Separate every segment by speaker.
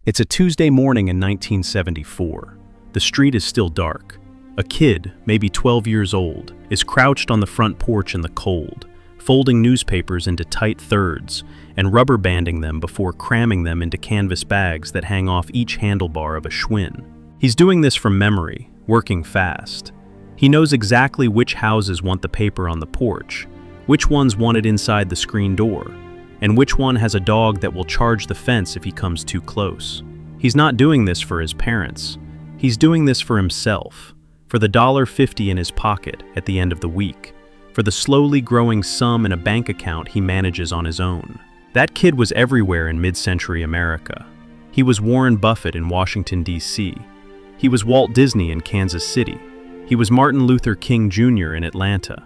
Speaker 1: It's a Tuesday morning in 1974. The street is still dark. A kid, maybe 12 years old, is crouched on the front porch in the cold, folding newspapers into tight thirds and rubber banding them before cramming them into canvas bags that hang off each handlebar of a Schwinn. He's doing this from memory, working fast. He knows exactly which houses want the paper on the porch, which ones want it inside the screen door, and which one has a dog that will charge the fence if he comes too close. He's not doing this for his parents. He's doing this for himself, for the $1.50 in his pocket at the end of the week, for the slowly growing sum in a bank account he manages on his own. That kid was everywhere in mid-century America. He was Warren Buffett in Washington, D.C. He was Walt Disney in Kansas City. He was Martin Luther King Jr. in Atlanta.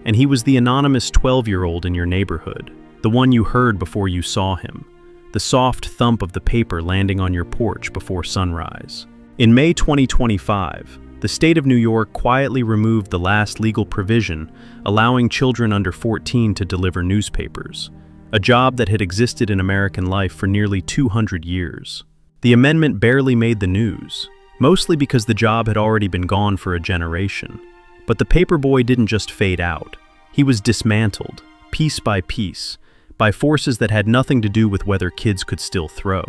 Speaker 1: And he was the anonymous 12-year-old in your neighborhood, the one you heard before you saw him, the soft thump of the paper landing on your porch before sunrise. In May 2025, the state of New York quietly removed the last legal provision allowing children under 14 to deliver newspapers, a job that had existed in American life for nearly 200 years. The amendment barely made the news, mostly because the job had already been gone for a generation. But the Paperboy didn't just fade out. He was dismantled, piece by piece, by forces that had nothing to do with whether kids could still throw.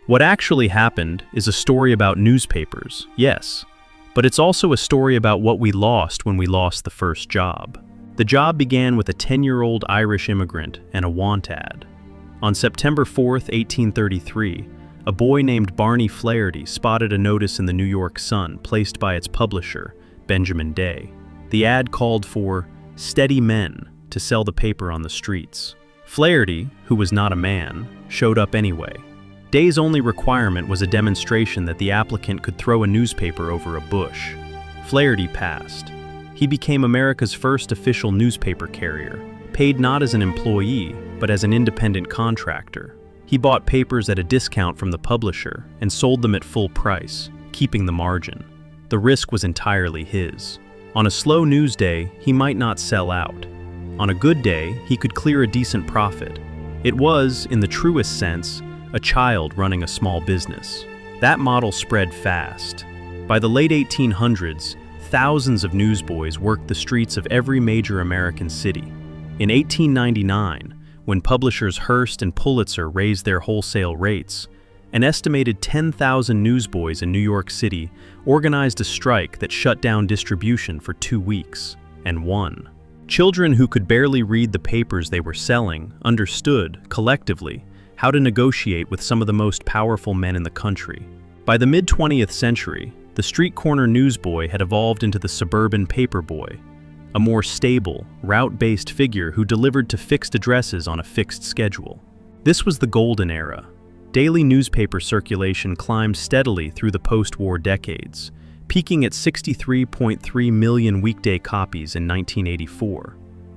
Speaker 1: What actually happened is a story about newspapers, yes, but it's also a story about what we lost when we lost the first job. The job began with a 10-year-old Irish immigrant and a want ad. On September 4th, 1833, a boy named Barney Flaherty spotted a notice in the New York Sun placed by its publisher, Benjamin Day. The ad called for steady men to sell the paper on the streets. Flaherty, who was not a man, showed up anyway. Day's only requirement was a demonstration that the applicant could throw a newspaper over a bush. Flaherty passed. He became America's first official newspaper carrier, paid not as an employee, but as an independent contractor. He bought papers at a discount from the publisher and sold them at full price, keeping the margin. The risk was entirely his. On a slow news day, he might not sell out. On a good day, he could clear a decent profit. It was, in the truest sense, a child running a small business. That model spread fast. By the late 1800s, thousands of newsboys worked the streets of every major American city. In 1899, when publishers Hearst and Pulitzer raised their wholesale rates, an estimated 10,000 newsboys in New York City organized a strike that shut down distribution for 2 weeks, and won. Children who could barely read the papers they were selling understood, collectively, how to negotiate with some of the most powerful men in the country. By the mid-20th century, the street corner newsboy had evolved into the suburban paperboy, a more stable, route-based figure who delivered to fixed addresses on a fixed schedule. This was the golden era. Daily newspaper circulation climbed steadily through the post-war decades, peaking at 63.3 million weekday copies in 1984.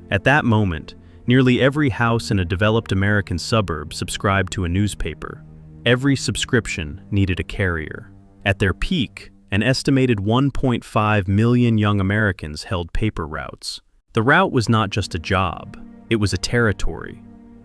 Speaker 1: At that moment, nearly every house in a developed American suburb subscribed to a newspaper. Every subscription needed a carrier. At their peak, an estimated 1.5 million young Americans held paper routes. The route was not just a job, it was a territory.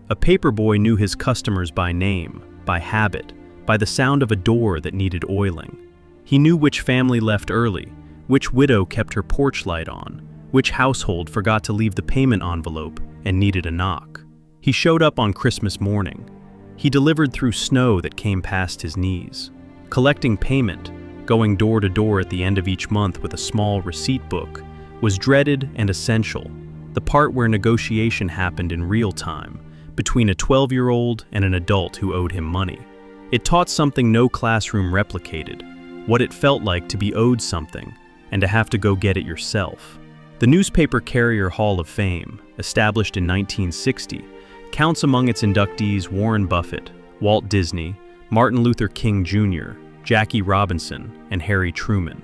Speaker 1: A paperboy knew his customers by name, by habit, by the sound of a door that needed oiling. He knew which family left early, which widow kept her porch light on, which household forgot to leave the payment envelope and needed a knock. He showed up on Christmas morning. He delivered through snow that came past his knees. Collecting payment, going door to door at the end of each month with a small receipt book, was dreaded and essential, the part where negotiation happened in real time, between a 12-year-old and an adult who owed him money. It taught something no classroom replicated, what it felt like to be owed something, and to have to go get it yourself. The Newspaper Carrier Hall of Fame, established in 1960, counts among its inductees Warren Buffett, Walt Disney, Martin Luther King Jr., Jackie Robinson, and Harry Truman.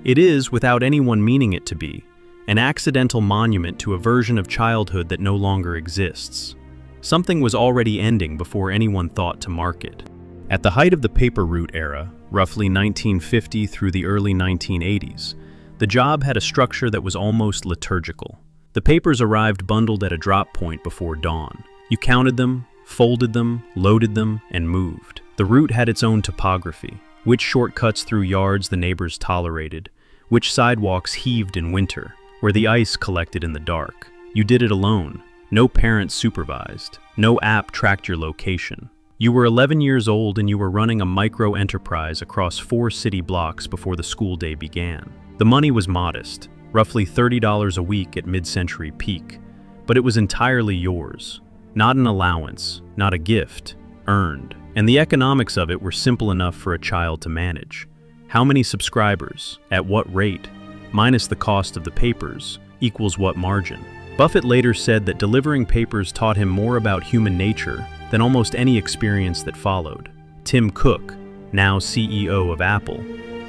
Speaker 1: It is, without anyone meaning it to be, an accidental monument to a version of childhood that no longer exists. Something was already ending before anyone thought to mark it. At the height of the paper route era, roughly 1950 through the early 1980s, the job had a structure that was almost liturgical. The papers arrived bundled at a drop point before dawn. You counted them, folded them, loaded them, and moved. The route had its own topography, which shortcuts through yards the neighbors tolerated, which sidewalks heaved in winter, where the ice collected in the dark. You did it alone. No parents supervised. No app tracked your location. You were 11 years old and you were running a micro-enterprise across 4 city blocks before the school day began. The money was modest, roughly $30 a week at mid-century peak, but it was entirely yours. Not an allowance, not a gift, earned. And the economics of it were simple enough for a child to manage. How many subscribers, at what rate, minus the cost of the papers, equals what margin? Buffett later said that delivering papers taught him more about human nature than almost any experience that followed. Tim Cook, now CEO of Apple,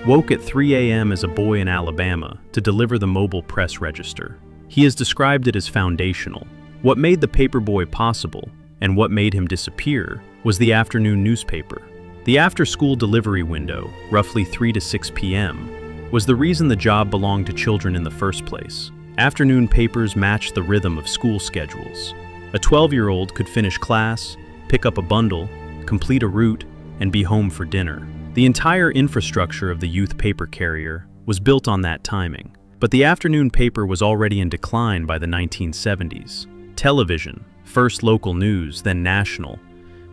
Speaker 1: woke at 3 a.m. as a boy in Alabama to deliver the mobile press register. He has described it as foundational. What made the Paperboy possible, and what made him disappear, was the afternoon newspaper. The after-school delivery window, roughly 3 to 6 p.m., was the reason the job belonged to children in the first place. Afternoon papers matched the rhythm of school schedules. A 12-year-old could finish class, pick up a bundle, complete a route, and be home for dinner. The entire infrastructure of the youth paper carrier was built on that timing. But the afternoon paper was already in decline by the 1970s. Television, first local news, then national,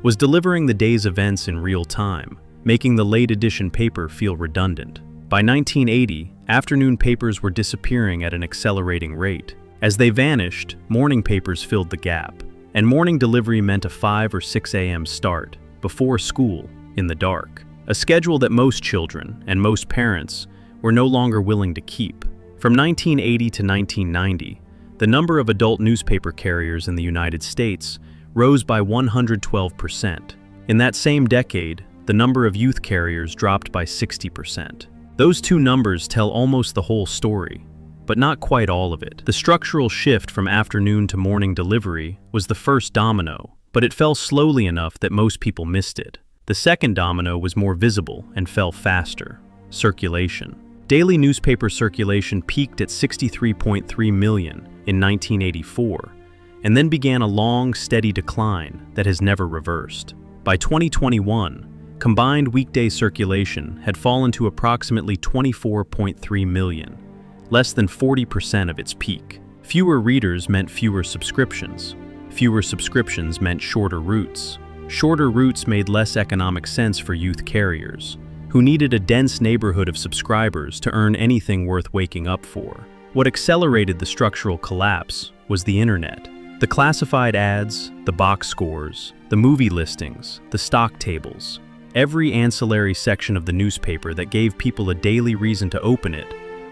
Speaker 1: was delivering the day's events in real time, making the late edition paper feel redundant. By 1980, afternoon papers were disappearing at an accelerating rate. As they vanished, morning papers filled the gap, and morning delivery meant a 5 or 6 a.m. start, before school, in the dark. A schedule that most children, and most parents, were no longer willing to keep. From 1980 to 1990, the number of adult newspaper carriers in the United States rose by 112%. In that same decade, the number of youth carriers dropped by 60%. Those two numbers tell almost the whole story, but not quite all of it. The structural shift from afternoon to morning delivery was the first domino, but it fell slowly enough that most people missed it. The second domino was more visible and fell faster: circulation. Daily newspaper circulation peaked at 63.3 million in 1984, and then began a long, steady decline that has never reversed. By 2021, combined weekday circulation had fallen to approximately 24.3 million, less than 40% of its peak. Fewer readers meant fewer subscriptions. Fewer subscriptions meant shorter routes. Shorter routes made less economic sense for youth carriers, who needed a dense neighborhood of subscribers to earn anything worth waking up for. What accelerated the structural collapse was the internet. The classified ads, the box scores, the movie listings, the stock tables. Every ancillary section of the newspaper that gave people a daily reason to open it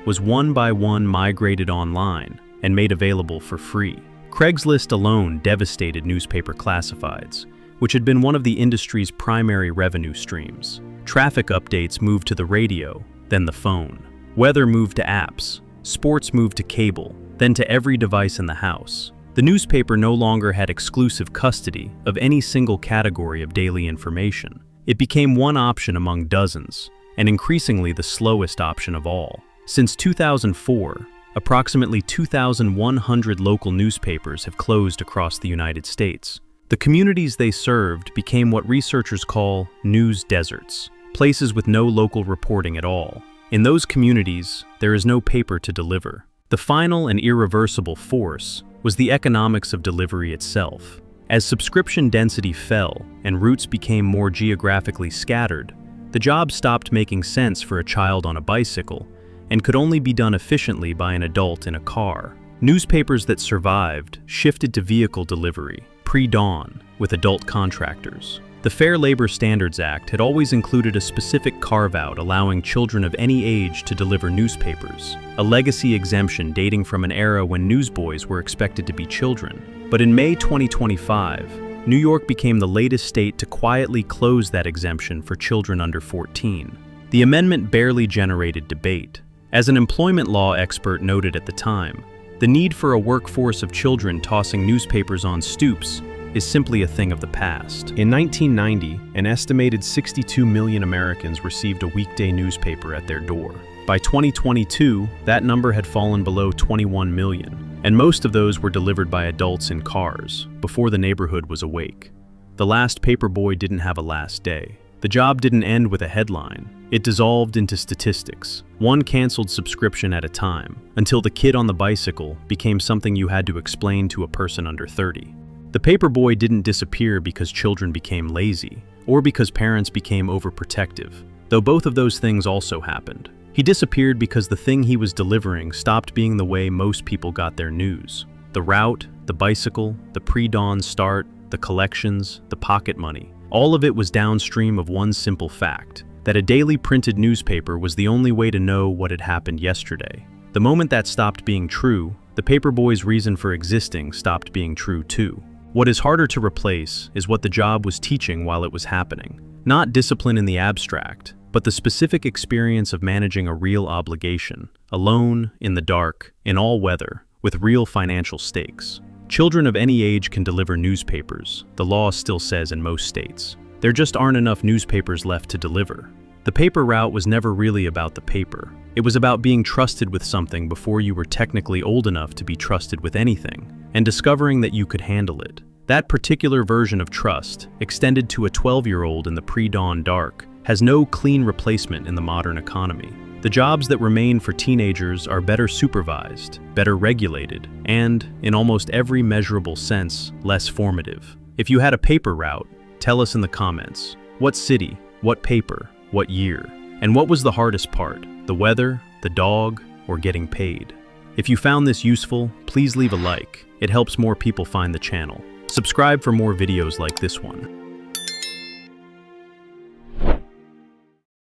Speaker 1: was one by one migrated online and made available for free. Craigslist alone devastated newspaper classifieds, which had been one of the industry's primary revenue streams. Traffic updates moved to the radio, then the phone. Weather moved to apps. Sports moved to cable, then to every device in the house. The newspaper no longer had exclusive custody of any single category of daily information. It became one option among dozens, and increasingly the slowest option of all. Since 2004, approximately 2,100 local newspapers have closed across the United States. The communities they served became what researchers call news deserts, places with no local reporting at all. In those communities, there is no paper to deliver. The final and irreversible force was the economics of delivery itself. As subscription density fell and routes became more geographically scattered, the job stopped making sense for a child on a bicycle and could only be done efficiently by an adult in a car. Newspapers that survived shifted to vehicle delivery, pre-dawn, with adult contractors. The Fair Labor Standards Act had always included a specific carve-out allowing children of any age to deliver newspapers, a legacy exemption dating from an era when newsboys were expected to be children. But in May 2025, New York became the latest state to quietly close that exemption for children under 14. The amendment barely generated debate. As an employment law expert noted at the time, the need for a workforce of children tossing newspapers on stoops is simply a thing of the past. In 1990, an estimated 62 million Americans received a weekday newspaper at their door. By 2022, that number had fallen below 21 million, and most of those were delivered by adults in cars, before the neighborhood was awake. the last Paperboy didn't have a last day. The job didn't end with a headline. It dissolved into statistics, one canceled subscription at a time, until the kid on the bicycle became something you had to explain to a person under 30. The Paperboy didn't disappear because children became lazy, or because parents became overprotective, though both of those things also happened. He disappeared because the thing he was delivering stopped being the way most people got their news. The route, the bicycle, the pre-dawn start, the collections, the pocket money, all of it was downstream of one simple fact, that a daily printed newspaper was the only way to know what had happened yesterday. The moment that stopped being true, the Paperboy's reason for existing stopped being true too. What is harder to replace is what the job was teaching while it was happening. Not discipline in the abstract, but the specific experience of managing a real obligation, alone, in the dark, in all weather, with real financial stakes. Children of any age can deliver newspapers, the law still says in most states. There just aren't enough newspapers left to deliver. The paper route was never really about the paper. It was about being trusted with something before you were technically old enough to be trusted with anything, and discovering that you could handle it. That particular version of trust, extended to a 12-year-old in the pre-dawn dark, has no clean replacement in the modern economy. The jobs that remain for teenagers are better supervised, better regulated, and, in almost every measurable sense, less formative. If you had a paper route, tell us in the comments. What city, what paper, what year? And what was the hardest part? The weather, the dog, or getting paid? If you found this useful, please leave a like. It helps more people find the channel. Subscribe for more videos like this one.